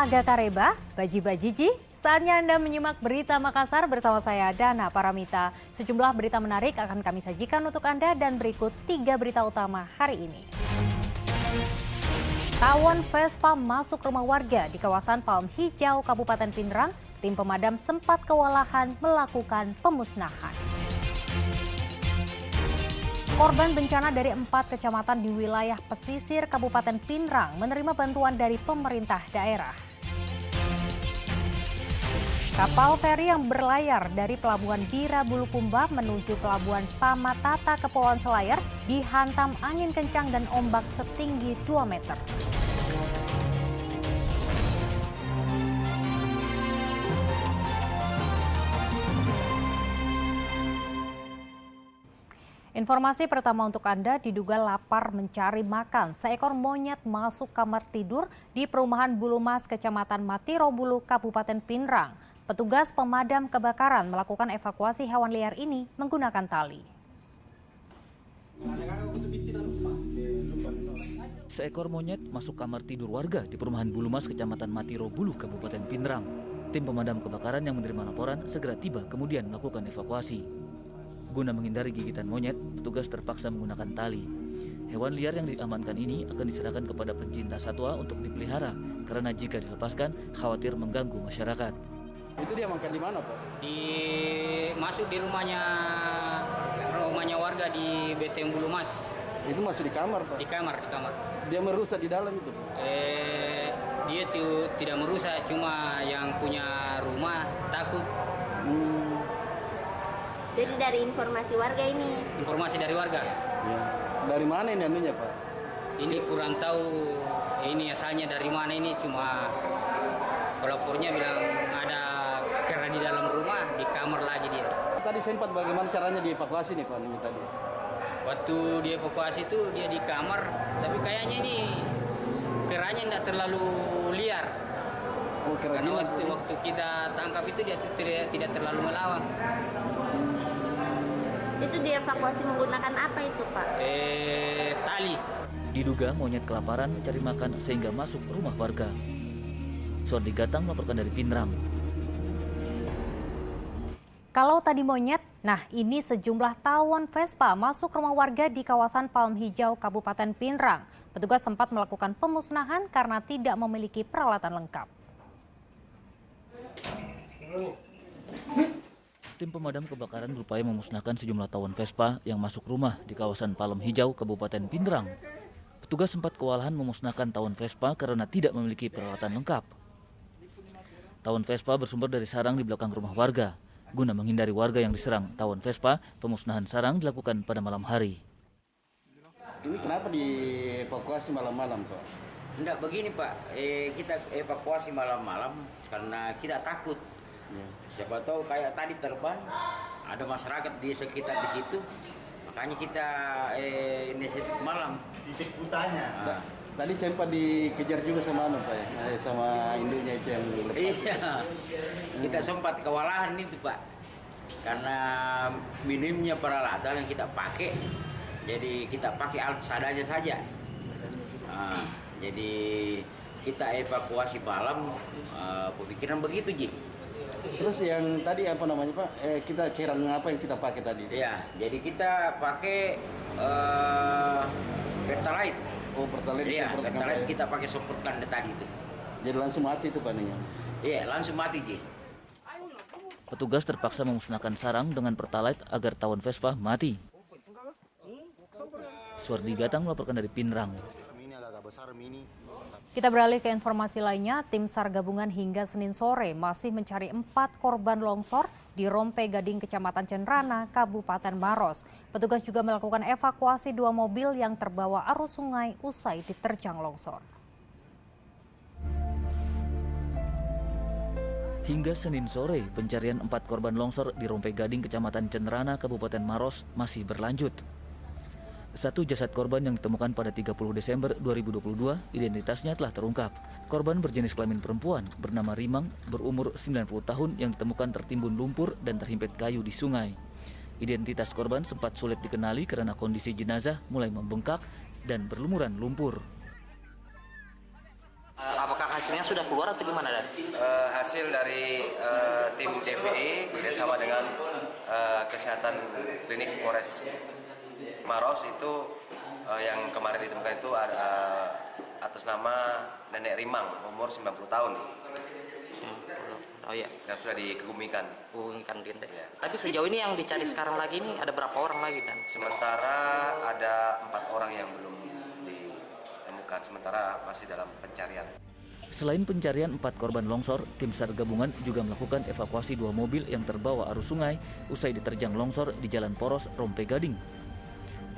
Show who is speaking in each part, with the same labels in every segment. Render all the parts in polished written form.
Speaker 1: Agatha Reba, Baji-Bajiji. Saatnya Anda menyimak berita Makassar bersama saya Dana Paramita. Sejumlah berita menarik akan kami sajikan untuk Anda dan berikut 3 berita utama hari ini. Tawon Vespa masuk rumah warga di kawasan Palm Hijau, Kabupaten Pindrang. Tim pemadam sempat kewalahan melakukan pemusnahan. Korban bencana dari 4 kecamatan di wilayah pesisir Kabupaten Pindrang menerima bantuan dari pemerintah daerah. Kapal feri yang berlayar dari Pelabuhan Bira Bulukumba menuju Pelabuhan Pamatata Kepulauan Selayar dihantam angin kencang dan ombak setinggi 2 meter. Informasi pertama untuk Anda, diduga lapar mencari makan. Seekor monyet masuk kamar tidur di perumahan Bulumas, Kecamatan Matirobulu, Kabupaten Pindrang. Petugas pemadam kebakaran melakukan evakuasi hewan liar ini menggunakan tali.
Speaker 2: Seekor monyet masuk kamar tidur warga di perumahan Bulumas, Kecamatan Matirobulu, Kabupaten Pindrang. Tim pemadam kebakaran yang menerima laporan segera tiba kemudian melakukan evakuasi. Guna menghindari gigitan monyet, petugas terpaksa menggunakan tali. Hewan liar yang diamankan ini akan diserahkan kepada pencinta satwa untuk dipelihara, karena jika dilepaskan, khawatir mengganggu masyarakat.
Speaker 3: Itu dia makan di mana, Pak?
Speaker 4: Masuk di rumahnya warga di BTM Bulumas.
Speaker 3: Itu masih di kamar, Pak?
Speaker 4: Di kamar.
Speaker 3: Dia merusak di dalam itu, Pak?
Speaker 4: Dia tuh tidak merusak, cuma yang punya rumah takut.
Speaker 5: Jadi dari informasi warga ini?
Speaker 4: Informasi dari warga.
Speaker 3: Ya. Dari mana ini anunya, Pak?
Speaker 4: Ini kurang tahu ini asalnya dari mana, ini cuma pelapornya bilang ada karena di dalam rumah, di kamar lagi dia.
Speaker 3: Tadi sempat bagaimana caranya dievakuasi nih, Pak, ini tadi?
Speaker 4: Waktu dievakuasi itu dia di kamar, tapi kayaknya ini keranya tidak terlalu liar.
Speaker 3: Oh,
Speaker 4: Karena waktu kita tangkap itu dia tidak terlalu melawan.
Speaker 5: Itu dievakuasi menggunakan apa itu, Pak?
Speaker 4: Tali.
Speaker 2: Diduga monyet kelaparan mencari makan sehingga masuk rumah warga. Suardi Gatang melaporkan dari Pindrang.
Speaker 1: Kalau tadi monyet, nah ini sejumlah tawon Vespa masuk rumah warga di kawasan Palm Hijau, Kabupaten Pindrang. Petugas sempat melakukan pemusnahan karena tidak memiliki peralatan lengkap.
Speaker 2: Tim pemadam kebakaran berupaya memusnahkan sejumlah tawon Vespa yang masuk rumah di kawasan Palem Hijau, Kabupaten Pindrang. Petugas sempat kewalahan memusnahkan tawon Vespa karena tidak memiliki peralatan lengkap. Tawon Vespa bersumber dari sarang di belakang rumah warga. Guna menghindari warga yang diserang tawon Vespa, pemusnahan sarang dilakukan pada malam hari.
Speaker 3: Ini kenapa dievakuasi malam-malam, Pak?
Speaker 6: Enggak begini, Pak, kita evakuasi malam-malam karena kita takut. Siapa tahu kayak tadi terbang, ada masyarakat di sekitar di situ, makanya kita inisiatif malam.
Speaker 7: Titik utanya.
Speaker 3: Nah, tadi sempat dikejar juga sama Pak ya? Sama induknya itu yang dilepas.
Speaker 6: Iya, kita sempat kewalahan itu, Pak, karena minimnya peralatan yang kita pakai, jadi kita pakai alat seadanya saja. Jadi kita evakuasi malam, pemikiran begitu, Ji.
Speaker 3: Terus yang tadi apa namanya, Pak? Kita cairan apa yang kita pakai tadi?
Speaker 6: Iya, jadi kita pakai Pertalite.
Speaker 3: Oh, Pertalite.
Speaker 6: Iya, Pertalite kita pakai semprotkan tadi itu.
Speaker 3: Jadi langsung mati itu, Pak, nih?
Speaker 6: Iya, langsung mati, Ji.
Speaker 2: Petugas terpaksa memusnahkan sarang dengan Pertalite agar tawon Vespa mati. Suardi Gatang melaporkan dari Pindrang.
Speaker 1: Kita beralih ke informasi lainnya, tim SAR gabungan hingga Senin sore masih mencari 4 korban longsor di Rompe Gading, Kecamatan Cenrana, Kabupaten Maros. Petugas juga melakukan evakuasi 2 mobil yang terbawa arus sungai usai diterjang longsor.
Speaker 2: Hingga Senin sore, pencarian 4 korban longsor di Rompe Gading, Kecamatan Cenrana, Kabupaten Maros masih berlanjut. 1 jasad korban yang ditemukan pada 30 Desember 2022, identitasnya telah terungkap. Korban berjenis kelamin perempuan bernama Rimang, berumur 90 tahun yang ditemukan tertimbun lumpur dan terhimpit kayu di sungai. Identitas korban sempat sulit dikenali karena kondisi jenazah mulai membengkak dan berlumuran lumpur.
Speaker 8: Apakah
Speaker 7: hasilnya sudah keluar atau gimana, Dan?
Speaker 8: Hasil dari tim DPI bersama dengan kesehatan klinik Polres Maros itu yang kemarin ditemukan itu ada atas nama Nenek Rimang umur 90 tahun.
Speaker 7: Oh iya,
Speaker 8: Yang sudah dikebumikan.
Speaker 7: Ya. Tapi sejauh ini yang dicari sekarang lagi ini ada berapa orang lagi, Dan?
Speaker 8: Sementara ada 4 orang yang belum ditemukan, sementara masih dalam pencarian.
Speaker 2: Selain pencarian 4 korban longsor, tim SAR gabungan juga melakukan evakuasi 2 mobil yang terbawa arus sungai usai diterjang longsor di Jalan Poros, Rompe Gading.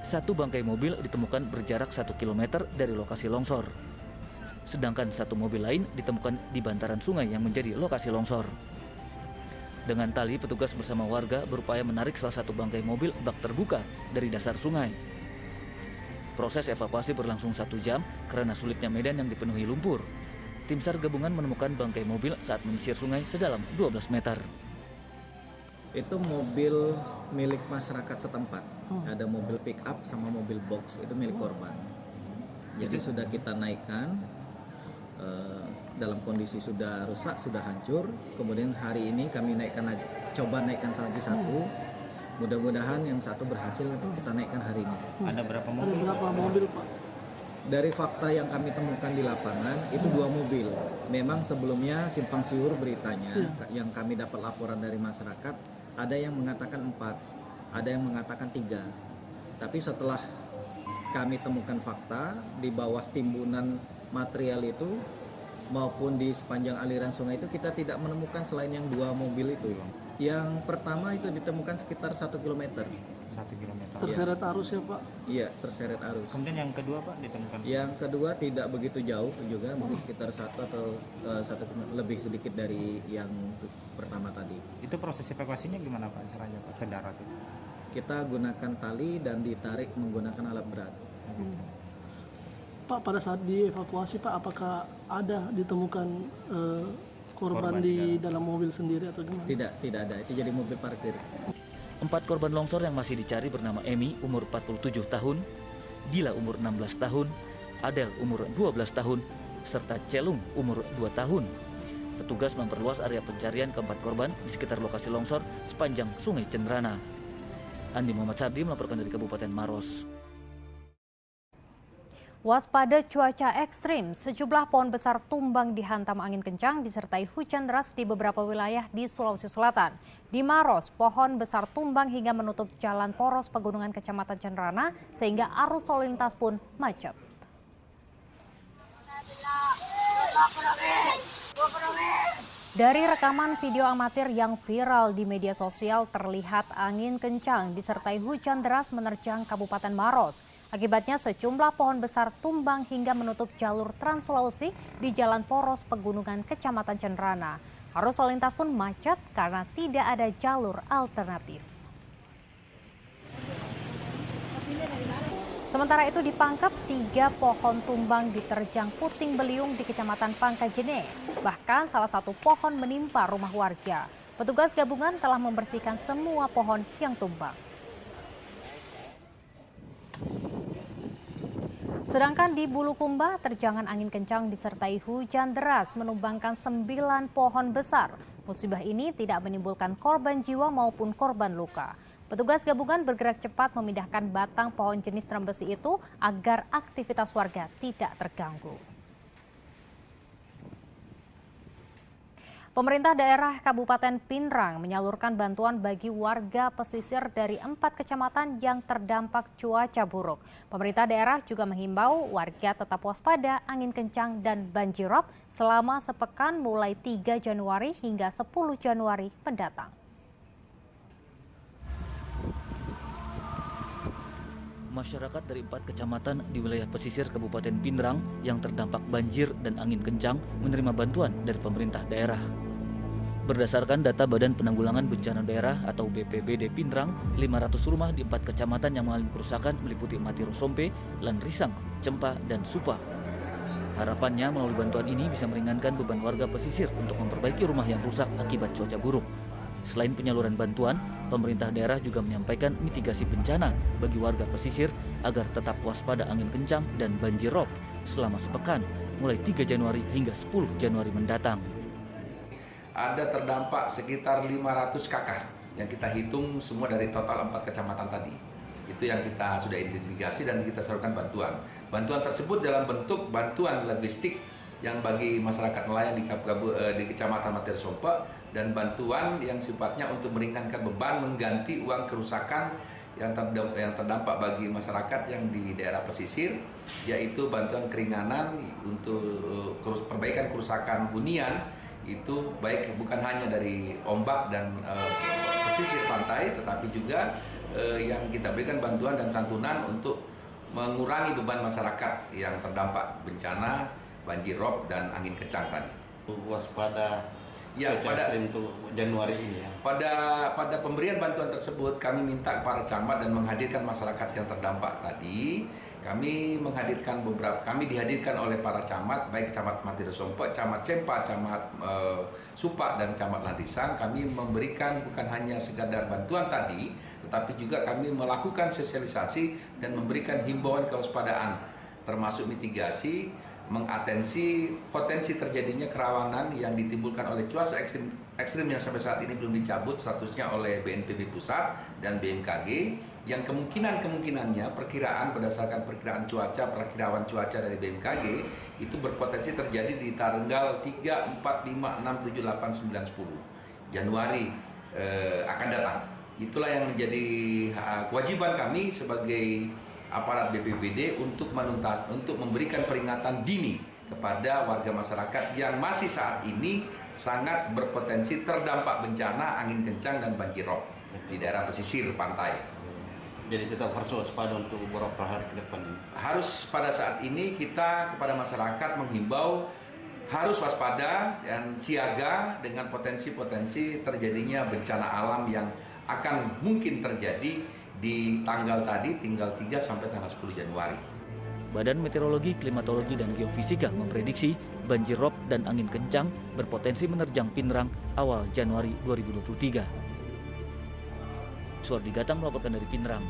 Speaker 2: 1 bangkai mobil ditemukan berjarak 1 km dari lokasi longsor. Sedangkan 1 mobil lain ditemukan di bantaran sungai yang menjadi lokasi longsor. Dengan tali, petugas bersama warga berupaya menarik salah satu bangkai mobil bak terbuka dari dasar sungai. Proses evakuasi berlangsung 1 jam karena sulitnya medan yang dipenuhi lumpur. Tim SAR gabungan menemukan bangkai mobil saat menyisir sungai sedalam 12 meter.
Speaker 9: Itu mobil milik masyarakat setempat. Ada mobil pick up sama mobil box, itu milik korban. Jadi sudah kita naikkan, dalam kondisi sudah rusak, sudah hancur. Kemudian hari ini kami coba naikkan lagi 1. Mudah-mudahan yang 1 berhasil itu kita naikkan hari ini.
Speaker 10: Ada berapa mobil, Pak?
Speaker 9: Dari fakta yang kami temukan di lapangan, itu 2 mobil. Memang sebelumnya simpang siur beritanya, yang kami dapat laporan dari masyarakat, ada yang mengatakan 4, ada yang mengatakan 3. Tapi setelah kami temukan fakta, di bawah timbunan material itu, maupun di sepanjang aliran sungai itu, kita tidak menemukan selain yang 2 mobil itu. Yang pertama itu ditemukan sekitar 1 km.
Speaker 10: 1 km.
Speaker 9: Terseret arus ya, Pak? Iya, terseret arus.
Speaker 10: Kemudian yang kedua, Pak, ditemukan?
Speaker 9: Yang kedua tidak begitu jauh juga, mungkin sekitar 1 atau 1 lebih sedikit dari yang pertama tadi.
Speaker 10: Itu proses evakuasinya gimana, Pak, caranya, Pak, ke darat itu?
Speaker 9: Kita gunakan tali dan ditarik menggunakan alat berat.
Speaker 11: Pak, pada saat dievakuasi, Pak, apakah ada ditemukan korban di dalam mobil sendiri atau gimana?
Speaker 9: Tidak ada. Itu jadi mobil parkir.
Speaker 2: 4 korban longsor yang masih dicari bernama Emi umur 47 tahun, Dila umur 16 tahun, Adel umur 12 tahun, serta Celung umur 2 tahun. Petugas memperluas area pencarian ke-4 korban di sekitar lokasi longsor sepanjang Sungai Cenrana. Andi Muhammad Sabdi melaporkan dari Kabupaten Maros.
Speaker 1: Waspada cuaca ekstrim, sejumlah pohon besar tumbang dihantam angin kencang disertai hujan deras di beberapa wilayah di Sulawesi Selatan. Di Maros, pohon besar tumbang hingga menutup jalan poros pegunungan Kecamatan Cenrana sehingga arus lalu lintas pun macet. Dari rekaman video amatir yang viral di media sosial terlihat angin kencang disertai hujan deras menerjang Kabupaten Maros. Akibatnya sejumlah pohon besar tumbang hingga menutup jalur Trans Sulawesi di Jalan Poros Pegunungan Kecamatan Cenrana. Arus lalu lintas pun macet karena tidak ada jalur alternatif. Sementara itu di Pangkep, 3 pohon tumbang diterjang puting beliung di Kecamatan Pangkajene. Bahkan salah satu pohon menimpa rumah warga. Petugas gabungan telah membersihkan semua pohon yang tumbang. Sedangkan di Bulukumba, terjangan angin kencang disertai hujan deras menumbangkan 9 pohon besar. Musibah ini tidak menimbulkan korban jiwa maupun korban luka. Petugas gabungan bergerak cepat memindahkan batang pohon jenis trembesi itu agar aktivitas warga tidak terganggu. Pemerintah daerah Kabupaten Pinrang menyalurkan bantuan bagi warga pesisir dari 4 kecamatan yang terdampak cuaca buruk. Pemerintah daerah juga menghimbau warga tetap waspada angin kencang dan banjirop selama sepekan mulai 3 Januari hingga 10 Januari mendatang.
Speaker 2: Masyarakat dari 4 kecamatan di wilayah pesisir Kabupaten Pinrang yang terdampak banjir dan angin kencang menerima bantuan dari pemerintah daerah. Berdasarkan data Badan Penanggulangan Bencana Daerah atau BPBD Pinrang, 500 rumah di 4 kecamatan yang mengalami kerusakan meliputi Matiro Sompe, Lanrisang, Cempa, dan Supa. Harapannya melalui bantuan ini bisa meringankan beban warga pesisir untuk memperbaiki rumah yang rusak akibat cuaca buruk. Selain penyaluran bantuan, pemerintah daerah juga menyampaikan mitigasi bencana bagi warga pesisir agar tetap waspada angin kencang dan banjir rob selama sepekan, mulai 3 Januari hingga 10 Januari mendatang.
Speaker 12: Ada terdampak sekitar 500 kakak yang kita hitung semua dari total 4 kecamatan tadi. Itu yang kita sudah identifikasi dan kita salurkan bantuan. Bantuan tersebut dalam bentuk bantuan logistik yang bagi masyarakat nelayan di Kecamatan Matiro Sompa, dan bantuan yang sifatnya untuk meringankan beban mengganti uang kerusakan yang terdampak bagi masyarakat yang di daerah pesisir, yaitu bantuan keringanan untuk perbaikan kerusakan hunian, itu baik bukan hanya dari ombak dan pesisir pantai, tetapi juga yang kita berikan bantuan dan santunan untuk mengurangi beban masyarakat yang terdampak bencana banjir rob dan angin kencang tadi.
Speaker 3: Waspada
Speaker 12: ya pada
Speaker 3: untuk Januari ini ya.
Speaker 12: Pada pemberian bantuan tersebut kami minta para camat dan menghadirkan masyarakat yang terdampak tadi. Kami dihadirkan oleh para camat, baik Camat Matiro Sompa, Camat Cempa, Camat Supak, dan Camat Landisan. Kami memberikan bukan hanya sekadar bantuan tadi, tetapi juga kami melakukan sosialisasi dan memberikan himbauan kewaspadaan, termasuk mitigasi, mengatensi potensi terjadinya kerawanan yang ditimbulkan oleh cuaca ekstrim yang sampai saat ini belum dicabut statusnya oleh BNPB Pusat dan BMKG, yang kemungkinannya berdasarkan perkiraan cuaca dari BMKG itu berpotensi terjadi di tanggal 3, 4, 5, 6, 7, 8, 9, 10 Januari akan datang. Itulah yang menjadi kewajiban kami sebagai aparat BPBD untuk memberikan peringatan dini kepada warga masyarakat yang masih saat ini sangat berpotensi terdampak bencana angin kencang dan banjir rob di daerah pesisir pantai.
Speaker 3: Jadi tetap harus waspada untuk beberapa hari ke depan ini.
Speaker 12: Harus pada saat ini kita kepada masyarakat menghimbau harus waspada dan siaga dengan potensi-potensi terjadinya bencana alam yang akan mungkin terjadi di tanggal 3 sampai tanggal 10 Januari.
Speaker 2: Badan Meteorologi, Klimatologi, dan Geofisika memprediksi banjir rob dan angin kencang berpotensi menerjang Pinrang awal Januari 2023. Suardi Gatang melaporkan dari Pinrang.